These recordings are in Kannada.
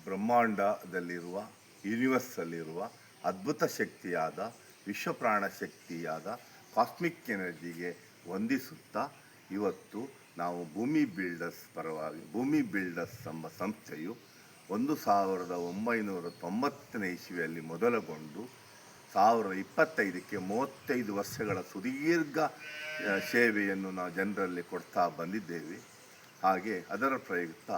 ಬ್ರಹ್ಮಾಂಡದಲ್ಲಿರುವ ಯೂನಿವರ್ಸಲ್ಲಿರುವ ಅದ್ಭುತ ಶಕ್ತಿಯಾದ ವಿಶ್ವಪ್ರಾಣ ಶಕ್ತಿಯಾದ ಕಾಸ್ಮಿಕ್ ಎನರ್ಜಿಗೆ ವಂದಿಸುತ್ತಾ ಇವತ್ತು ನಾವು ಭೂಮಿ ಬಿಲ್ಡರ್ಸ್ ಪರವಾಗಿ ಭೂಮಿ ಬಿಲ್ಡರ್ಸ್ ಎಂಬ ಸಂಸ್ಥೆಯು 1990ನೇ ಇಸ್ವಿಯಲ್ಲಿ ಮೊದಲುಗೊಂಡು 2025ಕ್ಕೆ 35 ವರ್ಷಗಳ ಸುದೀರ್ಘ ಸೇವೆಯನ್ನು ನಾವು ಜನರಲ್ಲಿ ಕೊಡ್ತಾ ಬಂದಿದ್ದೇವೆ. ಹಾಗೆ ಅದರ ಪ್ರಯುಕ್ತ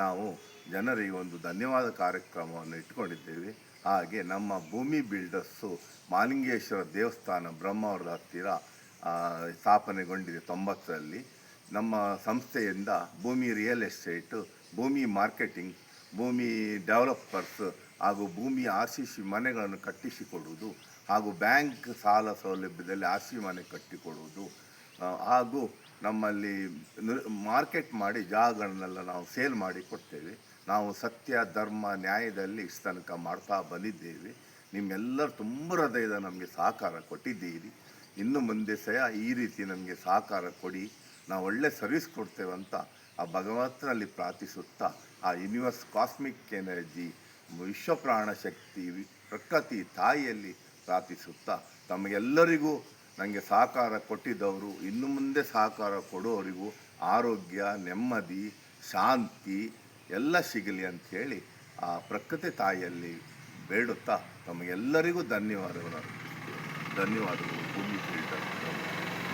ನಾವು ಜನರಿಗೆ ಒಂದು ಧನ್ಯವಾದ ಕಾರ್ಯಕ್ರಮವನ್ನು ಇಟ್ಕೊಂಡಿದ್ದೇವೆ. ಹಾಗೆ ನಮ್ಮ ಭೂಮಿ ಬಿಲ್ಡರ್ಸು ಮಾಲಿಂಗೇಶ್ವರ ದೇವಸ್ಥಾನ ಬ್ರಹ್ಮಾವರದ ಹತ್ತಿರ ಸ್ಥಾಪನೆಗೊಂಡಿದೆ 90ರಲ್ಲಿ. ನಮ್ಮ ಸಂಸ್ಥೆಯಿಂದ ಭೂಮಿ ರಿಯಲ್ ಎಸ್ಟೇಟು, ಭೂಮಿ ಮಾರ್ಕೆಟಿಂಗ್, ಭೂಮಿ ಡೆವಲಪರ್ಸ್ ಹಾಗೂ ಭೂಮಿ RCC ಮನೆಗಳನ್ನು ಕಟ್ಟಿಸಿಕೊಡುವುದು ಹಾಗೂ ಬ್ಯಾಂಕ್ ಸಾಲ ಸೌಲಭ್ಯದಲ್ಲಿ RC ಮನೆ ಕಟ್ಟಿಕೊಡುವುದು ಹಾಗೂ ನಮ್ಮಲ್ಲಿ ಮಾರ್ಕೆಟ್ ಮಾಡಿ ಜಾಗಗಳನ್ನೆಲ್ಲ ನಾವು ಸೇಲ್ ಮಾಡಿ ಕೊಡ್ತೇವೆ. ನಾವು ಸತ್ಯ ಧರ್ಮ ನ್ಯಾಯದಲ್ಲಿ ಇಷ್ಟು ತನಕ ಮಾಡ್ತಾ ಬಂದಿದ್ದೇವೆ. ನಿಮ್ಮೆಲ್ಲರೂ ತುಂಬ ಹೃದಯದ ನಮಗೆ ಸಹಕಾರ ಕೊಟ್ಟಿದ್ದೀರಿ. ಇನ್ನು ಮುಂದೆ ಸಹ ಈ ರೀತಿ ನಮಗೆ ಸಹಕಾರ ಕೊಡಿ, ನಾವು ಒಳ್ಳೆ ಸರ್ವಿಸ್ ಕೊಡ್ತೇವೆ ಅಂತ ಆ ಭಗವಂತನಲ್ಲಿ ಪ್ರಾರ್ಥಿಸುತ್ತಾ, ಆ ಯೂನಿವರ್ಸ್ ಕಾಸ್ಮಿಕ್ ಎನರ್ಜಿ ವಿಶ್ವಪ್ರಾಣ ಶಕ್ತಿ ಪ್ರಕೃತಿ ತಾಯಿಯಲ್ಲಿ ಪ್ರಾರ್ಥಿಸುತ್ತಾ ತಮಗೆಲ್ಲರಿಗೂ ನನಗೆ ಸಹಕಾರ ಕೊಟ್ಟಿದ್ದವರು ಇನ್ನು ಮುಂದೆ ಸಹಕಾರ ಕೊಡೋರಿಗೂ ಆರೋಗ್ಯ, ನೆಮ್ಮದಿ, ಶಾಂತಿ ಎಲ್ಲ ಸಿಗಲಿ ಅಂಥೇಳಿ ಆ ಪ್ರಕೃತಿ ತಾಯಿಯಲ್ಲಿ ಬೇಡುತ್ತಾ ತಮಗೆಲ್ಲರಿಗೂ ಧನ್ಯವಾದಗಳು. ಭೂಮಿ ಬಿಲ್ಡರ್.